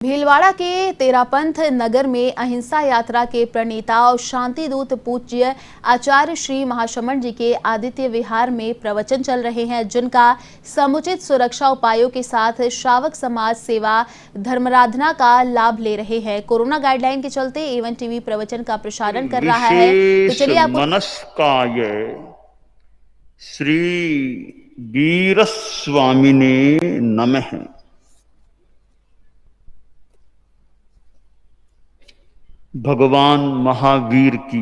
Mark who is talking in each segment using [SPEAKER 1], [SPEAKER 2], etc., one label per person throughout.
[SPEAKER 1] भीलवाड़ा के तेरापंथ नगर में अहिंसा यात्रा के प्रणेता और शांति दूत पूज्य आचार्य श्री महाशमन जी के आदित्य विहार में प्रवचन चल रहे हैं, जिनका समुचित सुरक्षा उपायों के साथ श्रावक समाज सेवा धर्माराधना का लाभ ले रहे हैं। कोरोना गाइडलाइन के चलते एवन टीवी प्रवचन का प्रसारण कर रहा है। तो चलिए आपको
[SPEAKER 2] मनस्काय श्री वीर स्वामिने नमः। भगवान महावीर की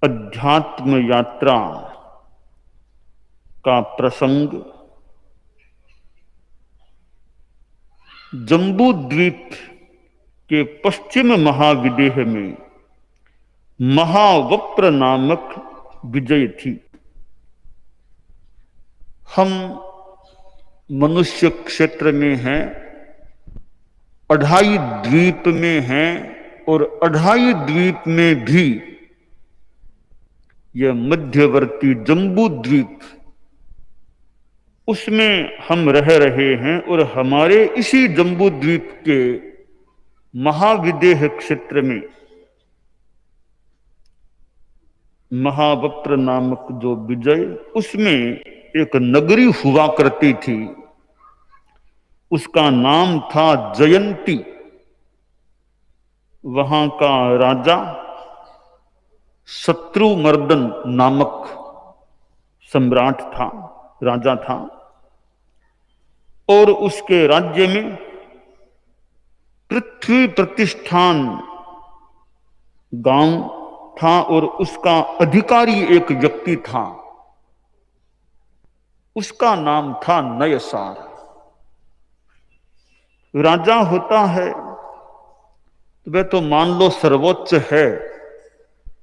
[SPEAKER 2] अध्यात्म यात्रा का प्रसंग जम्बू द्वीप के पश्चिम महाविदेह में महावप्र नामक विजय थी। हम मनुष्य क्षेत्र में हैं, अढ़ाई द्वीप में हैं और अढ़ाई द्वीप में भी यह मध्यवर्ती जम्बू द्वीप, उसमें हम रह रहे हैं और हमारे इसी जम्बू द्वीप के महाविदेह क्षेत्र में महावप्र नामक जो विजय, उसमें एक नगरी हुआ करती थी। उसका नाम था जयंती। वहां का राजा शत्रुमर्दन नामक सम्राट था, राजा था। और उसके राज्य में पृथ्वी प्रतिष्ठान गांव था और उसका अधिकारी एक व्यक्ति था। उसका नाम था नयसार। राजा होता है तो वह तो मान लो सर्वोच्च है,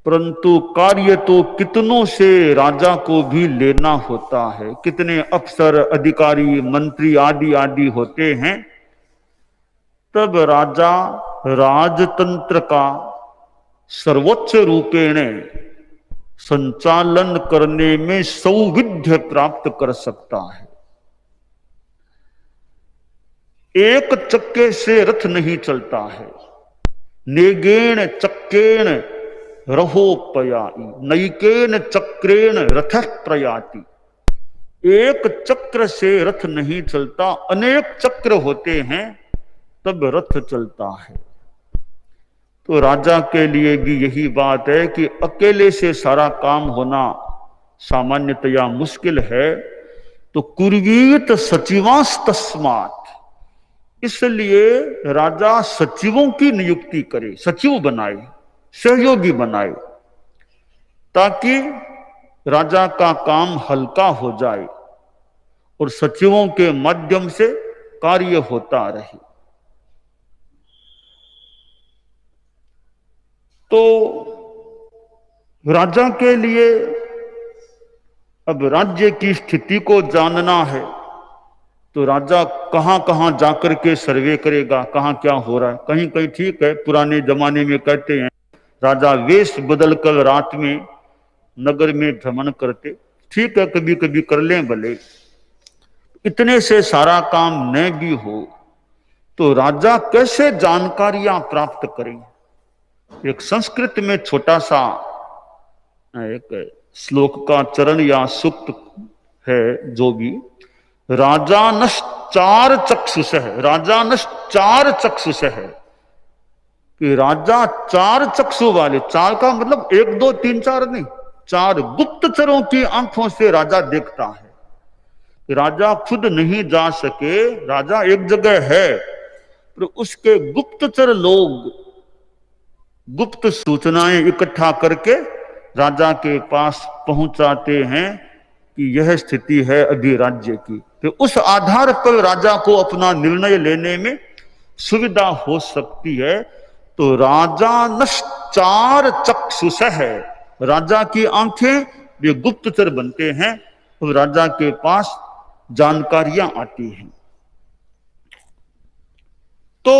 [SPEAKER 2] परंतु कार्य तो कितनों से राजा को भी लेना होता है। कितने अफसर, अधिकारी, मंत्री आदि आदि होते हैं। तब राजा राजतंत्र का सर्वोच्च रूपेण संचालन करने में सौविध्य प्राप्त कर सकता है। एक चक्के से रथ नहीं चलता है। नेगेण चक्केण रहोपयाति, नैकेन चक्रेण रथ प्रयाति। एक चक्र से रथ नहीं चलता, अनेक चक्र होते हैं तब रथ चलता है। तो राजा के लिए भी यही बात है कि अकेले से सारा काम होना सामान्यतया मुश्किल है। तो कुर्वीत सचिवांस तस्मात्, इसलिए राजा सचिवों की नियुक्ति करे, सचिव बनाए, सहयोगी बनाए, ताकि राजा का काम हल्का हो जाए और सचिवों के माध्यम से कार्य होता रहे। तो राजा के लिए अब राज्य की स्थिति को जानना है तो राजा कहां कहां जाकर के सर्वे करेगा, कहां क्या हो रहा है। कहीं कहीं ठीक है, पुराने जमाने में कहते हैं राजा वेश बदलकर रात में नगर में भ्रमण करते। ठीक है, कभी कभी कर लें भले। इतने से सारा काम न भी हो तो राजा कैसे जानकारियां प्राप्त करें। एक संस्कृत में छोटा सा एक श्लोक का चरण या सूक्त है, जो भी राजानश्चार चक्षुष है, राजानश्चार चक्षुष है कि राजा चार चक्षु वाले, चार का मतलब एक दो तीन चार नहीं, चार गुप्तचरों की आंखों से राजा देखता है। राजा खुद नहीं जा सके, राजा एक जगह है तो उसके गुप्तचर लोग गुप्त सूचनाएं इकट्ठा करके राजा के पास पहुंचाते हैं कि यह स्थिति है अभी राज्य की। तो उस आधार पर राजा को अपना निर्णय लेने में सुविधा हो सकती है। तो राजा नश्चार चक्षुष है, राजा की आंखें वे गुप्तचर बनते हैं और राजा के पास जानकारियां आती हैं। तो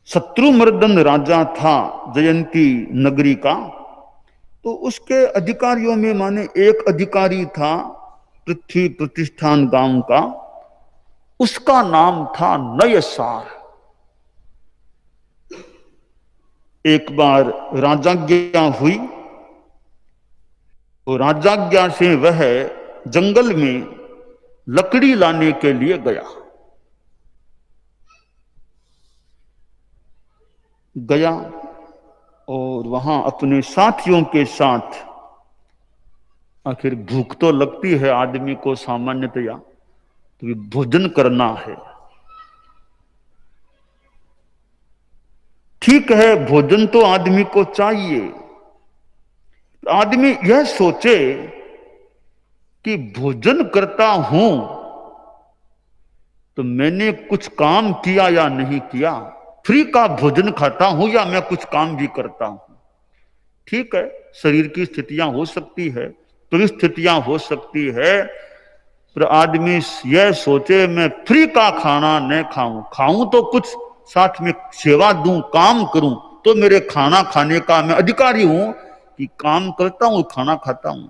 [SPEAKER 2] शत्रुमर्दन राजा था जयंती नगरी का। तो उसके अधिकारियों में माने एक अधिकारी था पृथ्वी प्रतिष्ठान गांव का, उसका नाम था नयसार। एक बार राजाज्ञा हुई, तो राजाज्ञा से वह जंगल में लकड़ी लाने के लिए गया। और वहां अपने साथियों के साथ, आखिर भूख तो लगती है आदमी को सामान्यतया, तो भोजन करना है। ठीक है, भोजन तो आदमी को चाहिए। आदमी यह सोचे कि भोजन करता हूं तो मैंने कुछ काम किया या नहीं किया, फ्री का भोजन खाता हूं या मैं कुछ काम भी करता हूं। ठीक है, शरीर की स्थितियां हो सकती है, परिस्थितियां हो सकती है, पर आदमी यह सोचे मैं फ्री का खाना न खाऊं, खाऊं तो कुछ साथ में सेवा दूं, काम करूं, तो मेरे खाना खाने का मैं अधिकारी हूं कि काम करता हूं, खाना खाता हूं।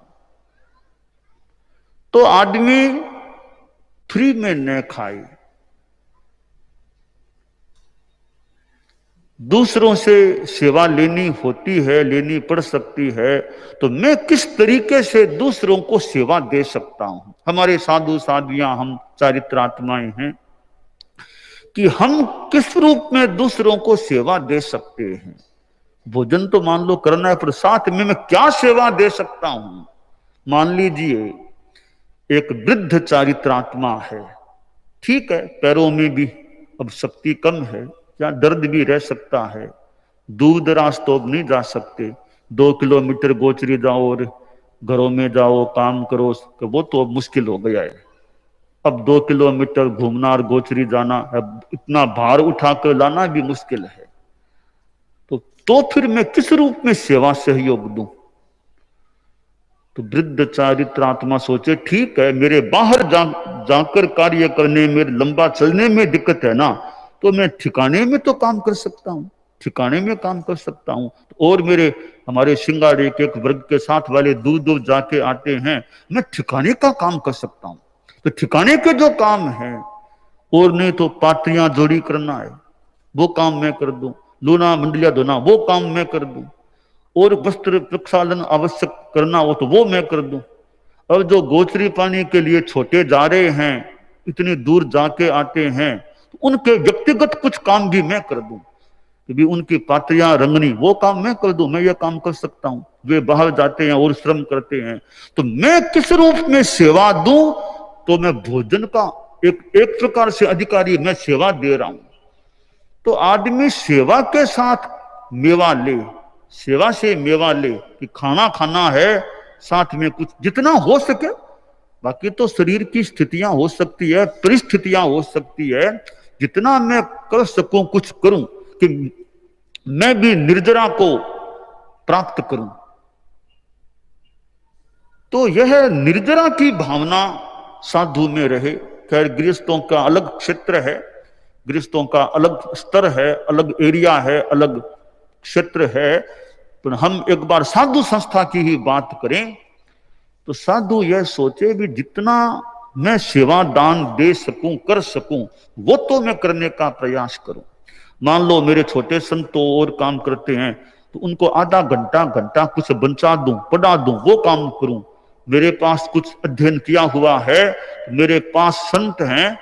[SPEAKER 2] तो आदमी फ्री में न खाए, दूसरों से सेवा लेनी होती है, लेनी पड़ सकती है, तो मैं किस तरीके से दूसरों को सेवा दे सकता हूं। हमारे साधु साध्वियां, हम चारित्रात्माएं हैं कि हम किस रूप में दूसरों को सेवा दे सकते हैं। भोजन तो मान लो करना है, पर साथ में मैं क्या सेवा दे सकता हूं। मान लीजिए एक वृद्ध चारित्रात्मा है, ठीक है, पैरों में भी अब शक्ति कम है या दर्द भी रह सकता है, दूर दराज तो अब नहीं जा सकते, 2 किलोमीटर गोचरी जाओ और घरों में जाओ काम करो, वो तो अब मुश्किल हो गया है। अब 2 किलोमीटर घूमना और गोचरी जाना, अब इतना भार उठाकर लाना भी मुश्किल है। तो फिर मैं किस रूप में सेवा सहयोग दूं। तो वृद्ध चारित्रात्मा सोचे, ठीक है, मेरे बाहर जाकर कार्य करने में, लंबा चलने में दिक्कत है ना, तो मैं ठिकाने में तो काम कर सकता हूं, ठिकाने में काम कर सकता हूं। और मेरे हमारे सिंगाड़े के एक वर्ग के साथ वाले दूर दूर जाके आते हैं, मैं ठिकाने का काम कर सकता हूं। तो ठिकाने के जो काम है, और नहीं तो पात्रियां जोड़ी करना है, वो काम मैं कर दूं, लूना मंडलिया धोना वो काम मैं कर दूं, और वस्त्र प्रक्षालन आवश्यक करना हो तो वो मैं कर दूं। अब जो गोचरी पानी के लिए छोटे जा रहे हैं, इतनी दूर जाके आते हैं, तो उनके व्यक्तिगत कुछ काम भी मैं कर दूं, भी उनकी पात्रियां रंगनी वो काम मैं कर दूं, मैं ये काम कर सकता हूं। वे बाहर जाते हैं और श्रम करते हैं, तो मैं किस रूप में सेवा दूं। तो मैं भोजन का एक प्रकार से अधिकारी, मैं सेवा दे रहा हूं। तो आदमी सेवा के साथ मेवा ले, सेवा से मेवा ले, कि खाना खाना है, साथ में कुछ जितना हो सके। बाकी तो शरीर की स्थितियां हो सकती है, परिस्थितियां हो सकती है, जितना मैं कर सकूं कुछ करूं, कि मैं भी निर्जरा को प्राप्त करूं। तो यह निर्जरा की भावना साधु में रहे। खैर, गृहस्थों का अलग क्षेत्र है, गृहस्थों का अलग स्तर है, अलग एरिया है, अलग क्षेत्र है। तो हम एक बार साधु संस्था की ही बात करें, तो साधु यह सोचे भी जितना मैं सेवा दान दे सकूं, कर सकूं, वो तो मैं करने का प्रयास करूं। मान लो मेरे छोटे संत तो और काम करते हैं, तो उनको आधा घंटा कुछ बचा दूं, पढ़ा दूं, वो काम करूं। मेरे पास कुछ अध्ययन किया हुआ है, मेरे पास संत हैं,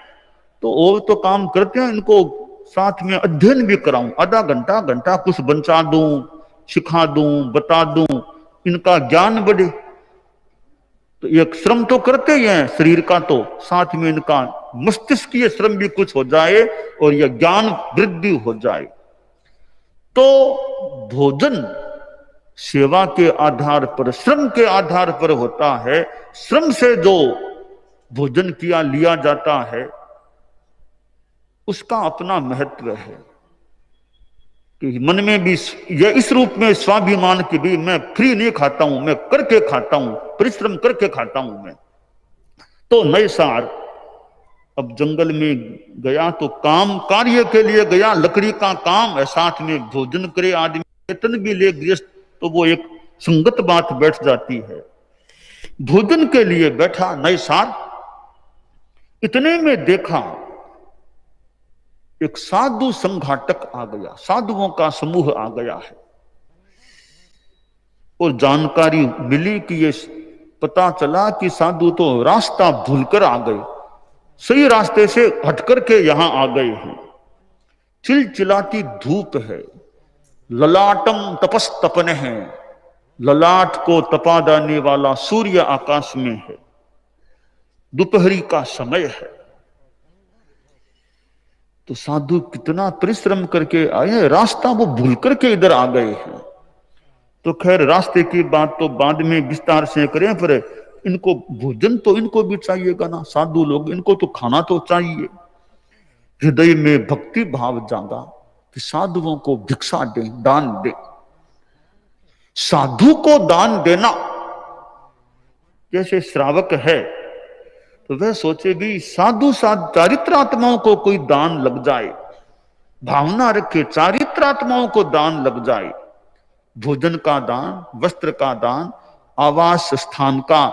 [SPEAKER 2] तो वो तो काम करते हैं, इनको साथ में अध्ययन भी कराऊं, आधा घंटा कुछ बचा दूं, सिखा दूं, बता दूं, इनका ज्ञान बढ़े। तो एक श्रम तो करते ही हैं शरीर का, तो साथ में इनका मस्तिष्कीय श्रम भी कुछ हो जाए और यह ज्ञान वृद्धि हो जाए। तो भोजन सेवा के आधार पर, श्रम के आधार पर होता है। श्रम से जो भोजन किया लिया जाता है, उसका अपना महत्व है, कि मन में भी यह इस रूप में स्वाभिमान की भी मैं फ्री नहीं खाता हूं, मैं करके खाता हूं, परिश्रम करके खाता हूं मैं। तो नयसार अब जंगल में गया, तो काम कार्य के लिए गया, लकड़ी का काम है, साथ में भोजन करे आदमी, वेतन भी ले गृहस्थ, तो वो एक संगत बात बैठ जाती है। भोजन के लिए बैठा नयसार, इतने में देखा एक साधु संघाटक आ गया, साधुओं का समूह आ गया है और जानकारी मिली कि ये पता चला कि साधु तो रास्ता भूलकर आ गए, सही रास्ते से हटकर के यहां आ गए हैं। चिलचिलाती धूप है, ललाटम तपस्तपन है, ललाट को तपा देने वाला सूर्य आकाश में है, दोपहरी का समय है। तो साधु कितना परिश्रम करके आए हैं, रास्ता वो भूल करके इधर आ गए हैं। तो खैर रास्ते की बात तो बाद में विस्तार से करें, पर इनको भोजन तो इनको भी चाहिएगा ना, साधु लोग, इनको तो खाना तो चाहिए। हृदय में भक्ति भाव जागा कि साधुओं को भिक्षा दें, दान दें। साधु को दान देना, जैसे श्रावक है तो वह सोचे भी साधु चारित्रात्माओं को कोई दान लग जाए, भावना रखे चारित्रात्माओं को दान लग जाए, भोजन का दान, वस्त्र का दान, आवास स्थान का,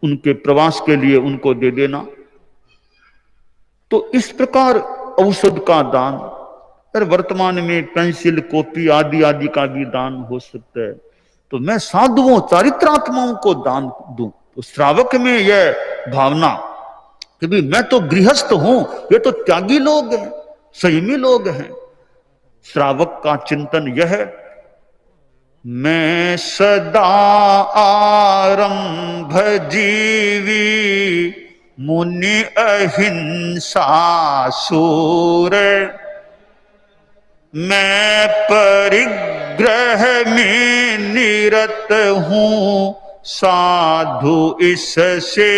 [SPEAKER 2] उनके प्रवास के लिए उनको दे देना। तो इस प्रकार औषध का दान, और वर्तमान में पेंसिल, कॉपी आदि आदि का भी दान हो सकता है। तो मैं साधुओं चारित्रात्माओं को दान दूं। तो श्रावक में यह भावना कि भी मैं तो गृहस्थ हूं, ये तो त्यागी लोग हैं, संयमी लोग हैं। श्रावक का चिंतन यह है, मैं सदा आरंभ जीवी, मुनि अहिंसा सूर, मैं परिग्रह में निरत हूं, साधु इससे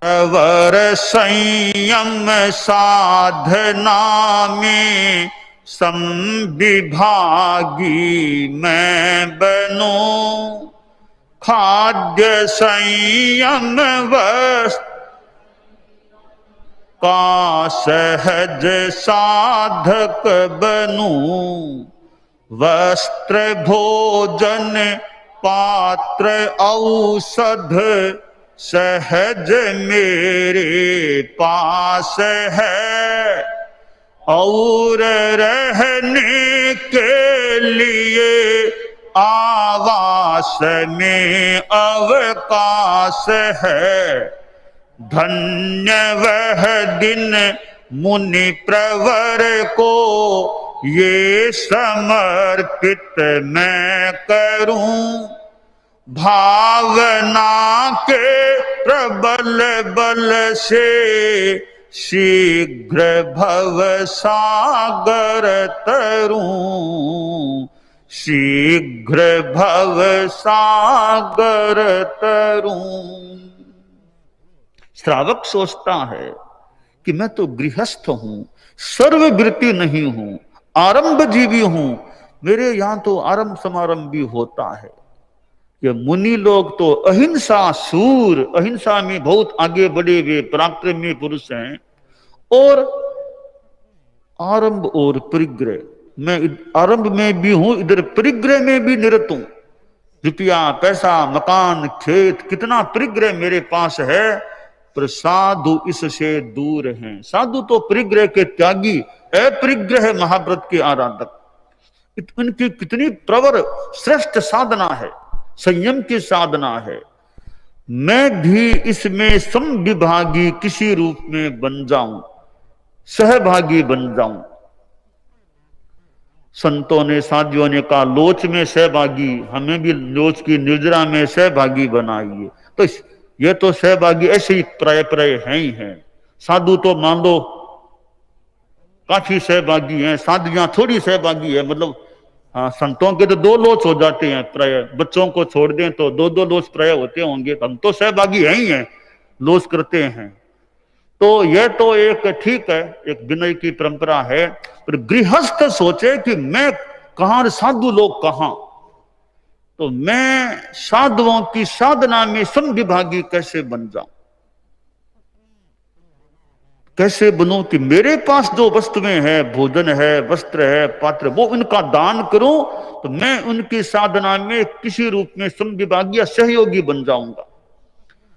[SPEAKER 2] प्रवर संयम साधना में संविभागी मैं बनूं, खाद्य संयम वस्त्र का सहज साधक बनूं, वस्त्र भोजन पात्र औषध सहज मेरे पास है, और रहने के लिए आवास में अवकाश है। धन्य वह दिन मुनि प्रवर को ये समर्पित मैं करूं, भावना के प्रबल बल से शीघ्र भव सागर तरूं, शीघ्र भव सागर तरूं। श्रावक सोचता है कि मैं तो गृहस्थ हूं, सर्ववृत्ति नहीं हूं, आरंभ जीवी हूं, मेरे यहां तो आरंभ समारंभ भी होता है। ये मुनि लोग तो अहिंसा सूर, अहिंसा में बहुत आगे बढ़े हुए पराक्रमी पुरुष हैं, और आरंभ और परिग्रह, मैं आरंभ में भी हूं, इधर परिग्रह में भी निरत हूं। रुपया, पैसा, मकान, खेत, कितना परिग्रह मेरे पास है, पर साधु इससे दूर हैं। साधु तो परिग्रह के त्यागी, अपरिग्रह महाव्रत के आराधक। इनकी कितनी प्रवर श्रेष्ठ साधना है, संयम की साधना है। मैं भी इसमें समविभागी किसी रूप में बन जाऊं, सहभागी बन जाऊं। संतों ने, साधियों ने कहा लोच में सहभागी, हमें भी लोच की निर्जरा में सहभागी बनाइए। तो ये तो सहभागी ऐसे ही प्राय प्राय हैं ही हैं। साधु तो मान लो काफी सहभागी हैं, साधियां थोड़ी सहभागी है। मतलब हाँ, संतों के तो 2 लोच हो जाते हैं प्राय, बच्चों को छोड़ दें तो 2-2 लोच प्राय होते होंगे। हम तो सहभागी हैं ही हैं, लोच करते हैं। तो यह तो एक ठीक है, एक विनय की परंपरा है। पर गृहस्थ सोचे कि मैं कहां, साधु लोग कहां, तो मैं साधुओं की साधना में समविभागी कैसे बन जाऊं, कैसे बनूं कि मेरे पास जो वस्तुएं हैं, भोजन है, वस्त्र है, पात्र, वो इनका दान करूं, तो मैं उनकी साधना में किसी रूप में समविभागी या सहयोगी बन जाऊंगा।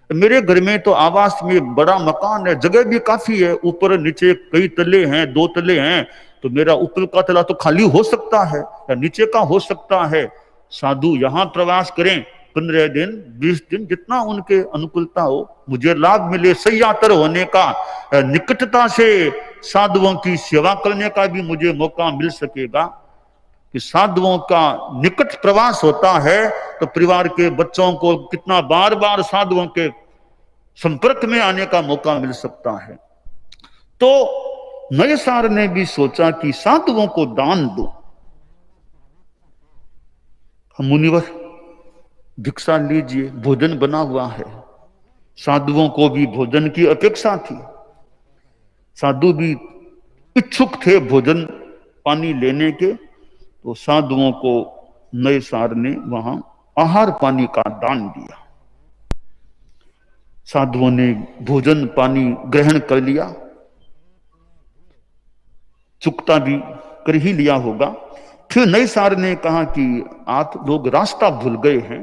[SPEAKER 2] मेरे घर में तो आवास में बड़ा मकान है, जगह भी काफी है, ऊपर नीचे कई तले हैं, 2 तले हैं, तो मेरा ऊपर का तला तो खाली हो सकता है या नीचे का हो सकता है। साधु यहाँ प्रवास करें 15 दिन 20 दिन, जितना उनके अनुकूलता हो, मुझे लाभ मिले सह्यातर होने का, निकटता से साधुओं की सेवा करने का भी मुझे मौका मिल सकेगा। कि साधुओं का निकट प्रवास होता है तो परिवार के बच्चों को कितना बार बार साधुओं के संपर्क में आने का मौका मिल सकता है। तो नयसार ने भी सोचा कि साधुओं को दान दो। मुनिवर भिक्षा लीजिए, भोजन बना हुआ है। साधुओं को भी भोजन की अपेक्षा थी, साधु भी इच्छुक थे भोजन पानी लेने के। तो साधुओं को नयसार ने वहां आहार पानी का दान दिया। साधुओं ने भोजन पानी ग्रहण कर लिया, चुकता भी कर ही लिया होगा। फिर नयसार ने कहा कि आप लोग रास्ता भूल गए हैं,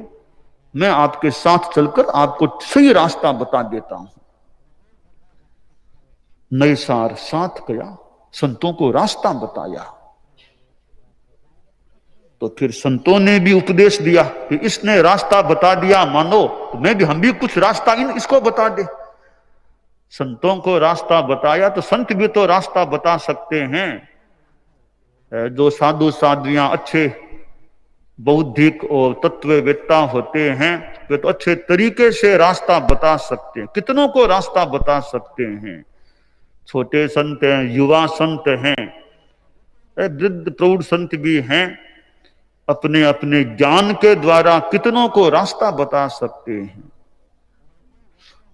[SPEAKER 2] मैं आपके साथ चलकर आपको सही रास्ता बता देता हूं। नयसार साथ गया, संतों को रास्ता बताया। तो फिर संतों ने भी उपदेश दिया कि इसने रास्ता बता दिया मानो, तो हम भी कुछ रास्ता इसको बता दे। संतों को रास्ता बताया तो संत भी तो रास्ता बता सकते हैं। जो साधु साध्वियां अच्छे बौद्धिक और तत्ववेत्ता होते हैं, वे तो अच्छे तरीके से रास्ता बता सकते हैं, कितनों को रास्ता बता सकते हैं। छोटे संत हैं, युवा संत हैं, वृद्ध प्रौढ़ संत भी हैं, अपने अपने ज्ञान के द्वारा कितनों को रास्ता बता सकते हैं।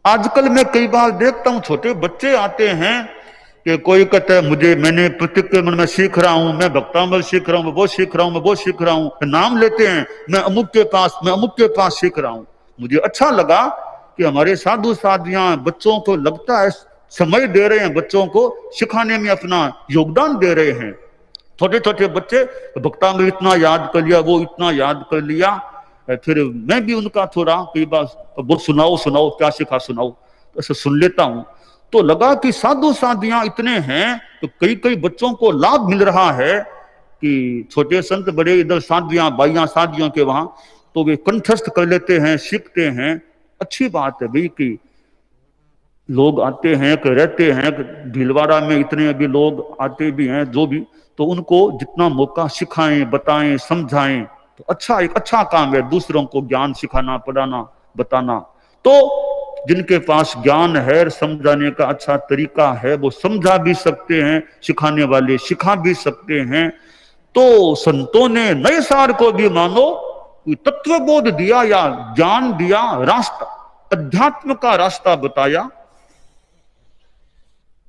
[SPEAKER 2] आजकल मैं कई बार देखता हूं, छोटे बच्चे आते हैं कि कोई कहता है मैंने प्रतिक्रमण में सीख रहा हूं, मैं भक्तामृत सीख रहा हूं, मैं वो सीख रहा हूं, मैं वो सीख रहा हूं, नाम लेते हैं, मैं अमुक के पास सीख रहा हूं। मुझे अच्छा लगा कि हमारे साधु साधियां बच्चों को लगता है समय दे रहे हैं, बच्चों को सिखाने में अपना योगदान दे रहे हैं। छोटे छोटे बच्चे भक्ता में इतना याद कर लिया, वो इतना याद कर लिया। फिर मैं भी उनका थोड़ा कई बार वो सुनाओ क्या सिखा सुनाओ, ऐसे सुन लेता हूं। तो लगा कि साधु साधियां इतने हैं तो कई कई बच्चों को लाभ मिल रहा है कि छोटे संत बड़े इधर साधियां बाइयां साधियों के वहां, तो वे कंठस्थ कर लेते हैं, सीखते हैं। अच्छी बात है भाई कि लोग आते हैं कि रहते हैं, भीलवाड़ा में इतने अभी लोग आते भी हैं, जो भी, तो उनको जितना मौका सिखाएं, बताएं, समझाएं, तो एक अच्छा काम है दूसरों को ज्ञान सिखाना, पढ़ाना, बताना। तो जिनके पास ज्ञान है, समझाने का अच्छा तरीका है, वो समझा भी सकते हैं, सिखाने वाले सिखा भी सकते हैं। तो संतों ने नयसार को भी मानो तत्वबोध दिया या ज्ञान दिया, रास्ता, अध्यात्म का रास्ता बताया।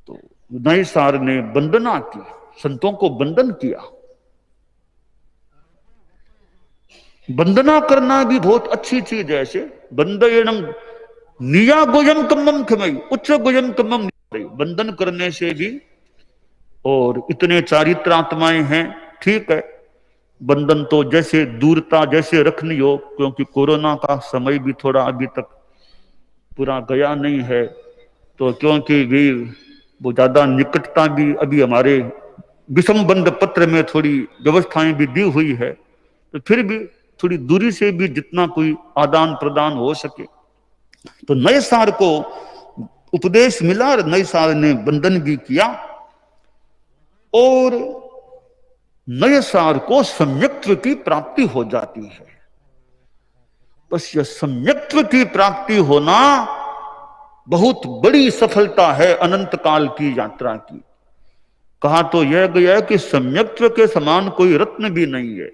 [SPEAKER 2] तो नयसार ने वंदना की, संतों को वंदन किया। वंदना करना भी बहुत अच्छी चीज है। ऐसे वंदयनम निया गोयम कम्मम खमई, उच्च गोयम कम्मम, वंदन करने से भी, और इतने चारित्रात्माएं हैं, ठीक है, बंधन तो जैसे दूरता जैसे रखनी हो, क्योंकि कोरोना का समय भी थोड़ा अभी तक पूरा गया नहीं है, तो क्योंकि भी वो ज्यादा निकटता भी अभी हमारे विषम बंध पत्र में थोड़ी व्यवस्थाएं भी दी हुई है, तो फिर भी थोड़ी दूरी से भी जितना कोई आदान प्रदान हो सके। तो नयसार को उपदेश मिला, नयसार ने वंदन भी किया, और नयसार को सम्यक्त्व की प्राप्ति हो जाती है। बस यह सम्यक्त्व की प्राप्ति होना बहुत बड़ी सफलता है अनंत काल की यात्रा की। कहा तो यह गया कि सम्यक्त्व के समान कोई रत्न भी नहीं है।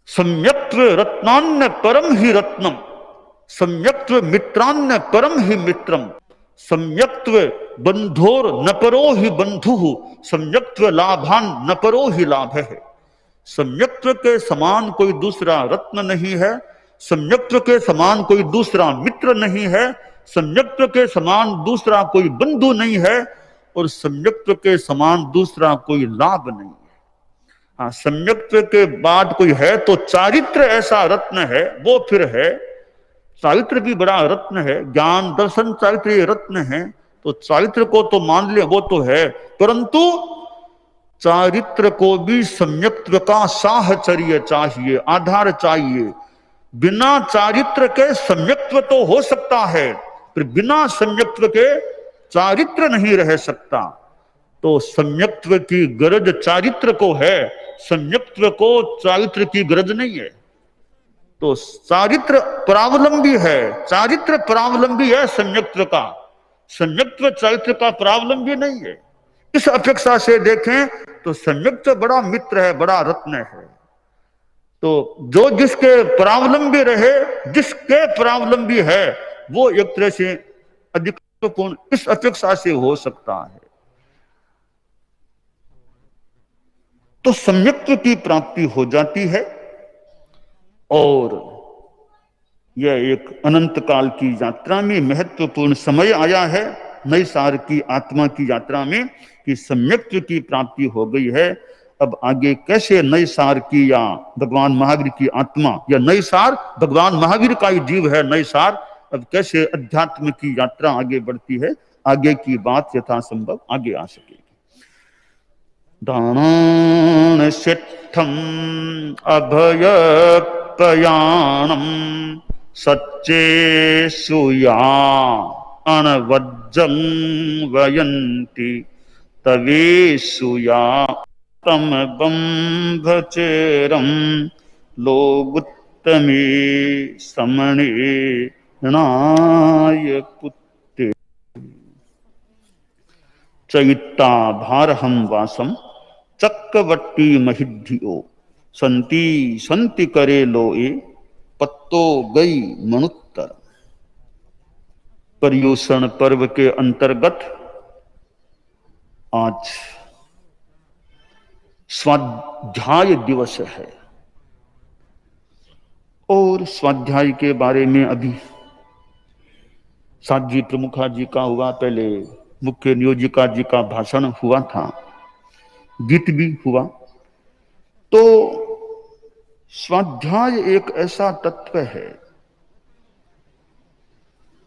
[SPEAKER 2] सम्यक्त्व रत्नान्न परम ही रत्नम, सम्यक्त्व मित्रान्न परम ही मित्रम, सम्यक्त्व बंधोर न परो ही बंधु, सम्यक्त्व लाभान न परो ही लाभ है। सम्यक्त्व के समान कोई दूसरा रत्न नहीं है, सम्यक्त्व के समान कोई दूसरा मित्र नहीं है, सम्यक्त्व के समान दूसरा कोई बंधु नहीं है, और सम्यक्त्व के समान दूसरा कोई लाभ नहीं है। हाँ, सम्यक्त्व के बाद कोई है तो चारित्र ऐसा रत्न है, वो फिर है चारित्र भी बड़ा रत्न है, ज्ञान दर्शन चारित्र ये रत्न है, तो चारित्र को तो मान ले, वो तो है, परंतु चारित्र को भी सम्यक्त्व का साहचर्य चाहिए, आधार चाहिए। बिना चारित्र के सम्यक्त्व तो हो सकता है, पर बिना सम्यक्त्व के चारित्र नहीं रह सकता। तो सम्यक्त्व की गरज चारित्र को है, सम्यक्त्व को चारित्र की गरज नहीं है। तो चारित्र परावलंबी है, चारित्र परावलंबी है सम्यक्त्व का, सम्यक्त्व चारित्र का परावलंबी नहीं है। इस अपेक्षा से देखें तो सम्यक्त्व बड़ा मित्र है, बड़ा रत्न है। तो जो जिसके परावलंबी रहे, जिसके परावलंबी है, वो एक तरह से अधिक महत्वपूर्ण इस अपेक्षा से हो सकता है। तो सम्यक्त्व की प्राप्ति हो जाती है और यह एक अनंत काल की यात्रा में महत्वपूर्ण समय आया है, नई सार की आत्मा की यात्रा में, कि सम्यक्त्व की प्राप्ति हो गई है। अब आगे कैसे नई सार की या भगवान महावीर की आत्मा, या नई सार भगवान महावीर का ही जीव है नई सार, अब कैसे अध्यात्म की यात्रा आगे बढ़ती है, आगे की बात यथासंभव आगे आ सकेगी। दानान सिद्धम अभय प्रयाणम सच्चे सुया अनवज्जं वयन्ति तवे सुया तम बंभचेरम लोगुत्तमे समणे नाय पुत्ते चैत्ता भारहम वासम चक्रवर्ती महिध्यो संति संति करे लोए पत्तो गई मनुत्तर। पर्युषण पर्व के अंतर्गत आज स्वाध्याय दिवस है और स्वाध्याय के बारे में अभी साथ जी प्रमुखा जी का हुआ, पहले मुख्य नियोजिका जी का भाषण हुआ था, गीत भी हुआ। तो स्वाध्याय एक ऐसा तत्व है,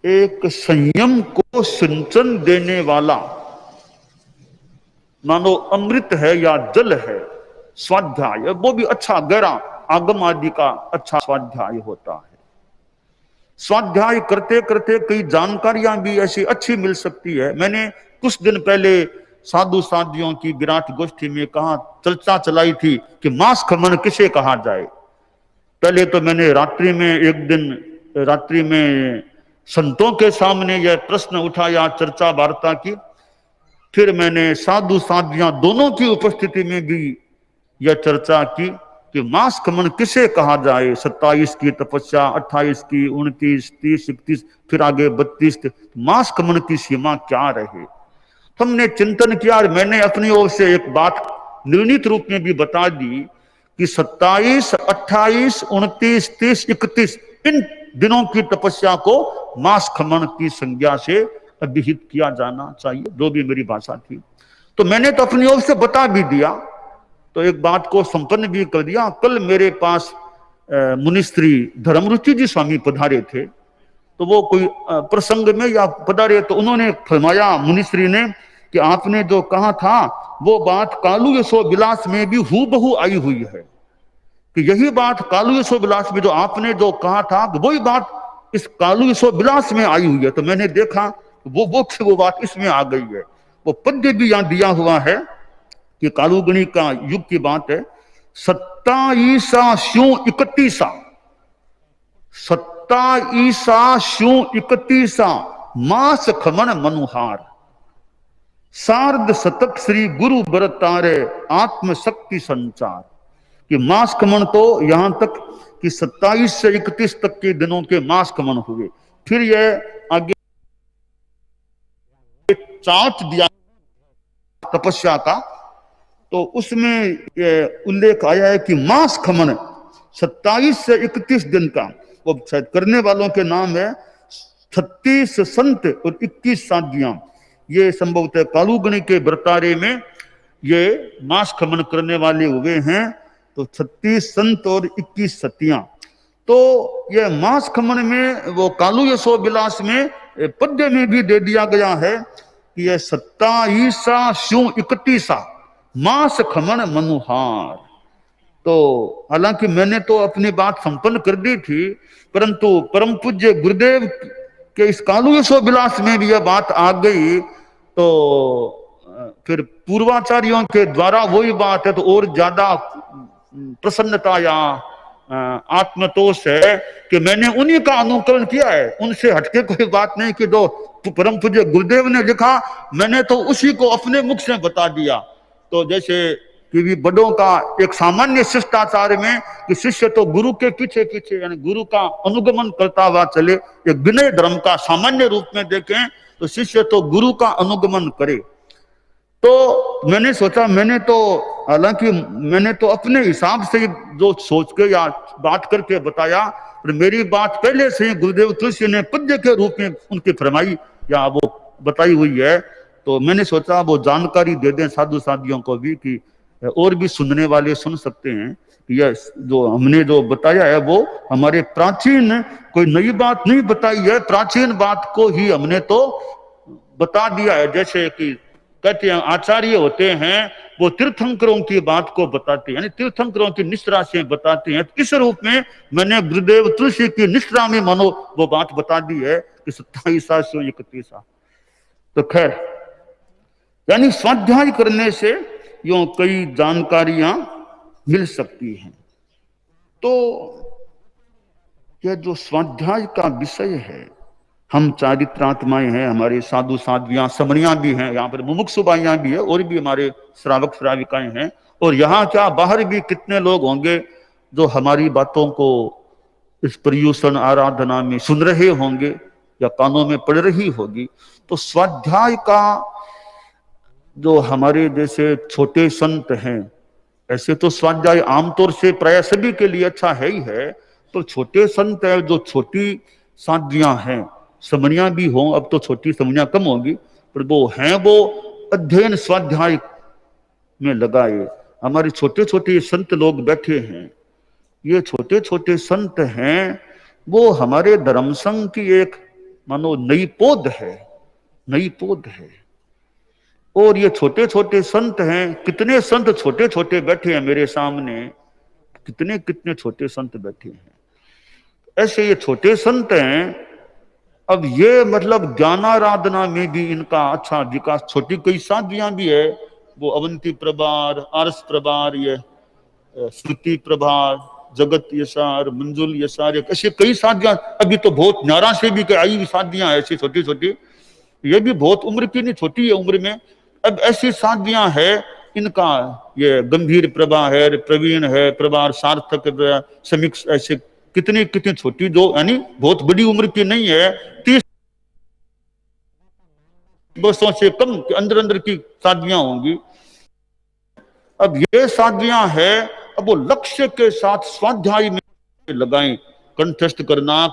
[SPEAKER 2] एक संयम को सिंचन देने वाला, मानो अमृत है या जल है स्वाध्याय, वो भी अच्छा गहरा आगम आदि का अच्छा स्वाध्याय होता है। स्वाध्याय करते करते कई जानकारियां भी ऐसी अच्छी मिल सकती है। मैंने कुछ दिन पहले साधु साधियों की विराट गोष्ठी में कहा, चर्चा चलाई थी कि मास खमन किसे कहा जाए। पहले तो मैंने रात्रि में, एक दिन रात्रि में संतों के सामने यह प्रश्न उठाया, चर्चा वार्ता की। फिर मैंने साधु साधियां दोनों की उपस्थिति में भी यह चर्चा की कि मास खमन किसे कहा जाए। 27 की तपस्या, 28 की, 29, 30, 31, फिर आगे 32, मास खमन की सीमा क्या रहे। हमने चिंतन किया और मैंने अपनी ओर से एक बात निर्णित रूप में भी बता दी कि 27, 28, 29, 30, 31 इन दिनों की तपस्या को मास खमन की संज्ञा से अभिहित किया जाना चाहिए, जो भी मेरी भाषा थी। तो मैंने तो अपनी ओर से बता भी दिया, तो एक बात को संपन्न भी कर दिया। कल मेरे पास मुनिश्री धर्मरुचि जी स्वामी पधारे थे, तो वो कोई प्रसंग में या पधारे, तो उन्होंने फरमाया मुनिश्री ने कि आपने जो कहा था वो बात कालू यशो विलास में भी हूबहू आई हुई है, कि यही बात कालू यशो विलास में जो आपने जो कहा था वही बात इस कालू यशो विलास में आई हुई है। तो मैंने देखा वो बात इसमें आ गई है। वो पद्य भी यहां दिया हुआ है कि कालूगणी का युग की बात है। 27 श्यों 31, 27 श्यों 31 मास खमन मनुहार, सार्ध शतक श्री गुरु बरतारे आत्म शक्ति संचार। कि मास खमन तो यहां तक कि 27 से 31 तक के दिनों के मास खमन हुए। फिर यह आगे चार्ट दिया तपस्या का, तो उसमें उल्लेख आया है कि मास खमन 27 से 31 दिन का, वो शायद करने वालों के नाम है 36 संत और 21 साधियां। ये संभवतः कालूगणी के बरतारे में ये मास खमन करने वाले हुए हैं। तो 36 संत और 21 सतियां, तो ये मास खमन में वो कालू यशो विलास में पद्य में भी दे दिया गया है कि ये 27 शू 31 मास खमन मनुहार। तो हालांकि मैंने तो अपनी बात संपन्न कर दी थी, परंतु परम पूज्य गुरुदेव के इस कालू यशो विलास में भी यह बात आ गई, तो फिर पूर्वाचार्यों के द्वारा वही बात है तो और ज्यादा प्रसन्नता या आत्मतोष है कि मैंने उन्हीं का अनुकरण किया है, उनसे हटके कोई बात नहीं कि दो परम पूज्य गुरुदेव ने लिखा मैंने तो उसी को अपने मुख से बता दिया। तो जैसे कि भी बड़ों का एक सामान्य शिष्टाचार में कि शिष्य तो गुरु के पीछे पीछे यानी गुरु का अनुगमन करता हुआ चले, एक विनय धर्म का सामान्य रूप में देखें तो शिष्य तो गुरु का अनुगमन करे। तो मैंने सोचा, मैंने तो हालांकि मैंने तो अपने हिसाब से जो सोच के या बात करके बताया, पर मेरी बात पहले से ही गुरुदेव तुलसी ने पद्य के रूप में उनकी फरमाई या वो बताई हुई है। तो मैंने सोचा वो जानकारी दे दें साधु साधियों को भी कि और भी सुनने वाले सुन सकते हैं कि यह जो हमने जो बताया है वो हमारे प्राचीन, कोई नई बात नहीं बताई है, प्राचीन बात को ही हमने तो बता दिया है। जैसे कि कहते हैं आचार्य होते हैं वो तीर्थंकरों की बात को बताते हैं, यानी तीर्थंकरों की निष्ठा से बताते हैं। इस रूप में मैंने गुरुदेव तुलसी की निष्ठा में मानो वो बात बता दी है कि 2731। तो खैर, यानी स्वाध्याय करने से यूं कई जानकारियां मिल सकती हैं। तो यह जो स्वाध्याय का विषय है, हम चारित्रात्माएं हैं, हमारे साधु साध्वियां समणियां भी हैं, यहाँ पर मुमुक्षुबाइयां भी है और भी हमारे श्रावक श्राविकाएं हैं, और यहाँ क्या बाहर भी कितने लोग होंगे जो हमारी बातों को इस पर्यूषण आराधना में सुन रहे होंगे या कानों में पड़ रही होगी। तो स्वाध्याय का जो हमारे जैसे छोटे संत हैं, ऐसे तो स्वाध्याय आमतौर से प्राय सभी के लिए अच्छा है ही है, तो छोटे संत है जो छोटी साध्वियां हैं, समणियां भी हों, अब तो छोटी समणियां कम होंगी, पर वो हैं वो अध्ययन स्वाध्याय में लगाए। हमारे छोटे छोटे संत लोग बैठे हैं, ये छोटे छोटे संत हैं, वो हमारे धर्म संघ की एक मानो नई पौध है, नई पौध है। और ये छोटे छोटे संत हैं, कितने संत छोटे छोटे बैठे हैं मेरे सामने, कितने कितने छोटे संत बैठे हैं। ऐसे ये छोटे संत हैं, अब ये मतलब ज्ञानाराधना में भी इनका अच्छा विकास, छोटी कई साध्वियां भी है, वो अवंती प्रभार, आरस प्रभार, ये श्रुति प्रभार, जगत यसार, मंजुल यसार, ऐसे कई साध्वियां, अभी तो बहुत न्यारा से भी आई हुई साध्वियां ऐसी छोटी छोटी, ये भी बहुत उम्र की नहीं, छोटी है उम्र में। अब ऐसी साध्वियां है, इनका ये गंभीर प्रभा है, प्रवीण है, प्रभार सार्थक, समीक्ष, ऐसे कितनी कितनी छोटी जो यानी बहुत बड़ी उम्र की नहीं है, 30 वर्षों से कम के अंदर अंदर की साध्वियां होंगी। अब ये साध्वियां है, अब वो लक्ष्य के साथ स्वाध्याय में लगाएं, कंठस्थ करना,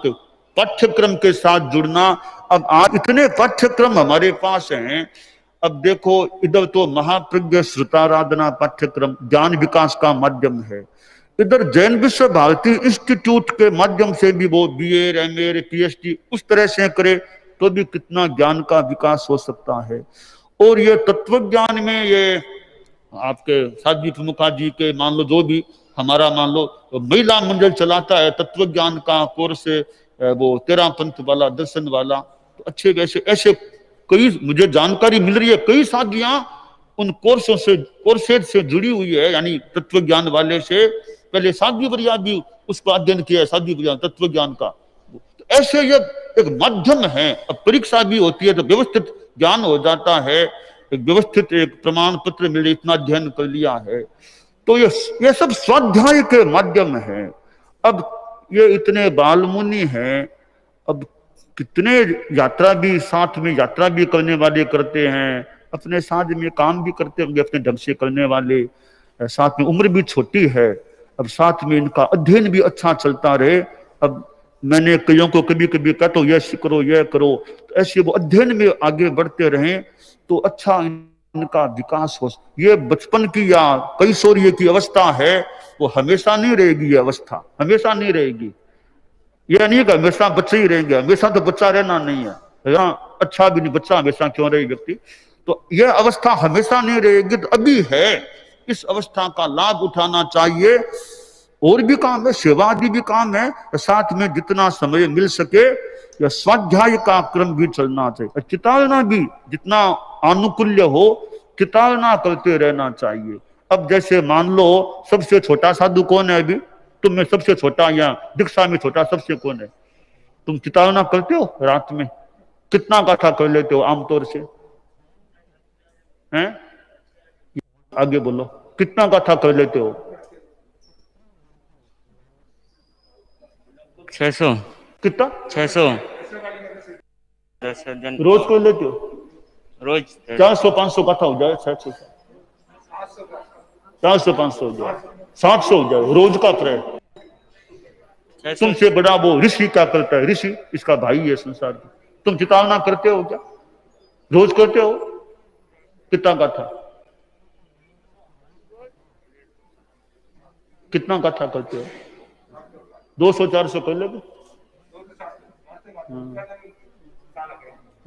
[SPEAKER 2] पाठ्यक्रम के साथ जुड़ना। अब आज इतने पाठ्यक्रम हमारे पास हैं, अब देखो इधर तो महाप्रज्ञ श्रुताराधना पाठ्यक्रम ज्ञान विकास का माध्यम है, इधर जैन विश्व भारती इंस्टीट्यूट के माध्यम से भी वो BA, MA, PhD उस तरह से करे तो भी कितना ज्ञान का विकास हो सकता है। और ये तत्व ज्ञान में ये आपके साध्वी प्रमुखा जी के मान लो, जो भी हमारा मान लो महिला मंडल चलाता है तत्व ज्ञान का कोर्स, वो 13 पंथ वाला, दर्शन वाला, तो अच्छे वैसे ऐसे कई मुझे जानकारी मिल रही है, कई साधियां उन कोर्सेज से जुड़ी हुई है, यानी तत्व ज्ञान वाले से। पहले साध्वी वरिया भी उसका अध्ययन किया है, साध्वी वरिया तत्व ज्ञान का। तो ऐसे ये एक माध्यम है, अब परीक्षा भी होती है तो व्यवस्थित ज्ञान हो जाता है, एक व्यवस्थित एक प्रमाण पत्र मिले, इतना अध्ययन कर लिया है, तो ये सब स्वाध्याय के माध्यम है। अब ये इतने बालमुनि हैं, अब कितने यात्रा भी साथ में यात्रा भी करने वाले करते हैं, अपने साथ में काम भी करते होंगे अपने ढंग से करने वाले, साथ में उम्र भी छोटी है, अब साथ में इनका अध्ययन भी अच्छा चलता रहे। अब मैंने कईयों को कभी कभी कहता हूँ यह करो यह करो, तो ऐसे वो अध्ययन में आगे बढ़ते रहें तो अच्छा इनका विकास हो। ये बचपन की या कैशोर्य की अवस्था है, वो हमेशा नहीं रहेगी, ये अवस्था हमेशा नहीं रहेगी। ये नहीं कि हमेशा बच्चे ही रहेंगे, हमेशा तो बच्चा रहना नहीं है, यहाँ अच्छा भी नहीं, बच्चा हमेशा क्यों रहे व्यक्ति। तो यह अवस्था हमेशा नहीं रहेगी, तो अभी है, इस अवस्था का लाभ उठाना चाहिए। और भी काम है, सेवा आदि भी काम है, साथ में जितना समय मिल सके या स्वाध्याय का क्रम भी चलना चाहिए, चितालना भी जितना आनुकूल्य हो चितालना करते रहना चाहिए। अब जैसे मान लो सबसे छोटा साधु कौन है, अभी तुम में सबसे छोटा या दीक्षा में छोटा सबसे कौन है? तुम चितालना करते हो रात में? कितना गाथा कर लेते हो आमतौर से? हैं? आगे बोलो, कितना गाथा कर लेते हो?
[SPEAKER 3] 600।
[SPEAKER 2] कितना?
[SPEAKER 3] 600
[SPEAKER 2] रोज कर लेते हो?
[SPEAKER 3] रोज
[SPEAKER 2] 400-500 गाथा हो जाए, 600 400-500 हो जाए, 700 हो जाए रोज का प्रयत्न।
[SPEAKER 3] 600।
[SPEAKER 2] तुमसे बड़ा वो ऋषि क्या करता है? ऋषि इसका भाई है संसार में। तुम चितालना करते हो क्या? रोज करते हो? कितना गाथा? कितना गाथा करते हो? 200-400 कर लेते?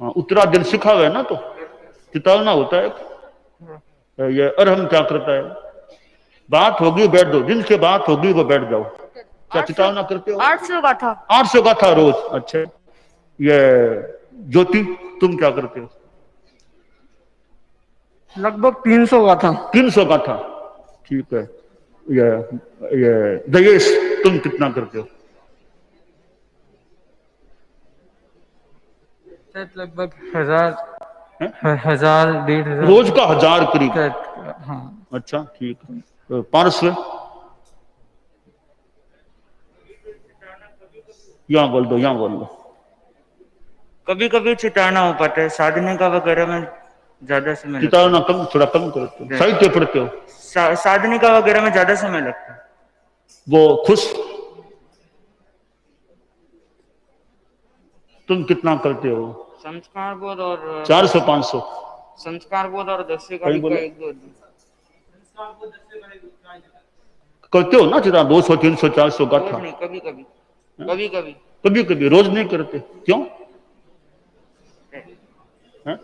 [SPEAKER 2] हाँ, उतरा दिन सिखा हुआ है ना, तो चितालना होता है। ये अरहम क्या करता है? बात होगी बैठ दो, जिनसे बात होगी वो बैठ जाओ। क्या चितालना करते हो?
[SPEAKER 4] 800 गाथा।
[SPEAKER 2] 800 गाथा रोज। अच्छा, ये ज्योति तुम क्या करते हो?
[SPEAKER 4] लगभग 300 गाथा।
[SPEAKER 2] 300 गाथा, ठीक है। ये दयेश तुम कितना करते हो?
[SPEAKER 4] लगभग 1000
[SPEAKER 2] हैं?
[SPEAKER 4] 1000-1500
[SPEAKER 2] रोज का 1000 करीब।
[SPEAKER 4] हाँ।
[SPEAKER 2] अच्छा, ठीक है। तो पार्श्व यहाँ बोल दो, यहाँ बोल दो।
[SPEAKER 3] कभी कभी चिताना हो पाता है, साधने का वगैरह में ज्यादा समय लगता
[SPEAKER 2] चितालना कम, थोड़ा कम करते हो। साहित्य पढ़ते हो?
[SPEAKER 3] है। साधने का वगैरह में ज्यादा समय लगता है।
[SPEAKER 2] वो खुश तुम कितना करते हो?
[SPEAKER 3] संस्कार बोध और
[SPEAKER 2] 400-500
[SPEAKER 3] संस्कार बोध और 10 का
[SPEAKER 2] कहीं बोले?
[SPEAKER 3] 1-2 दिन।
[SPEAKER 2] करते हो ना चिता? 200-300-400
[SPEAKER 3] रोज
[SPEAKER 2] गाथा?
[SPEAKER 3] नहीं, कभी कभी कभी कभी
[SPEAKER 2] कभी कभी, रोज नहीं करते क्यों? हैं?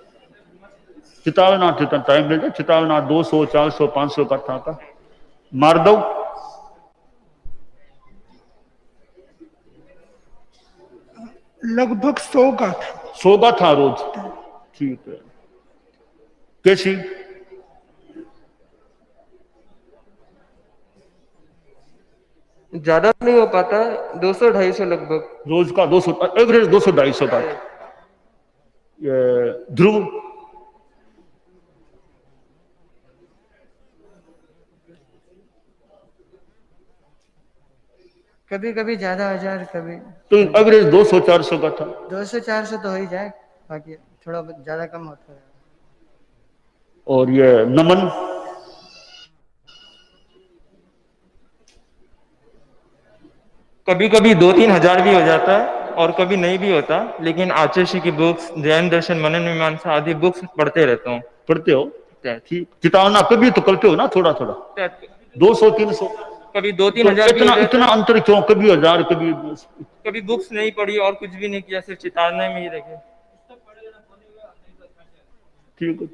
[SPEAKER 2] चितालना जितना टाइम मिलता है, चितालना 200-400-500 गाथा का मार दो।
[SPEAKER 4] लगभग 100 गाथा।
[SPEAKER 2] 100 गाथा रोज, ठीक है। कैसी?
[SPEAKER 4] ज्यादा नहीं हो पाता, 200-250 लगभग।
[SPEAKER 2] रोज का 200, एवरेज 200-250 गाथा। ये ध्रुव
[SPEAKER 4] कभी कभी ज्यादा हो जाए, कभी
[SPEAKER 2] तो एवरेज 200-400 गाथा।
[SPEAKER 4] 200-400 तो हो ही जाए, बाकी थोड़ा बहुत ज्यादा कम होता है।
[SPEAKER 2] और ये नमन
[SPEAKER 5] कभी कभी 2-3 हजार भी हो जाता है और कभी नहीं भी होता, लेकिन आचार्य की बुक्स, जैन दर्शन, मनन मीमांसा आदि बुक्स पढ़ते रहता हूँ।
[SPEAKER 2] पढ़ते हो? ठीक। चितालना कभी तो करते हो ना, थोड़ा थोड़ा? 200-300
[SPEAKER 5] कभी 2-3
[SPEAKER 2] तो
[SPEAKER 5] हजार भी हो
[SPEAKER 2] इतना
[SPEAKER 5] जाता
[SPEAKER 2] इतना
[SPEAKER 5] है।
[SPEAKER 2] अंतर क्यों? कभी 1000, कभी
[SPEAKER 5] कभी बुक्स नहीं पढ़ी और कुछ भी नहीं किया, सिर्फ चितारने में ही रखे।
[SPEAKER 2] ठीक है।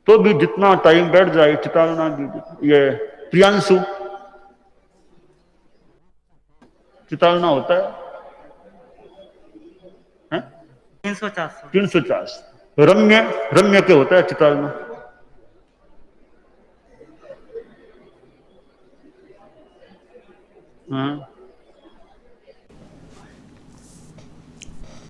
[SPEAKER 2] तो भी जितना टाइम बैठ जाए चितालना भी। ये प्रियांशु चितालना होता है?
[SPEAKER 3] 300-400।
[SPEAKER 2] 350। रम्य, रम्य के होता है चितालना? हाँ,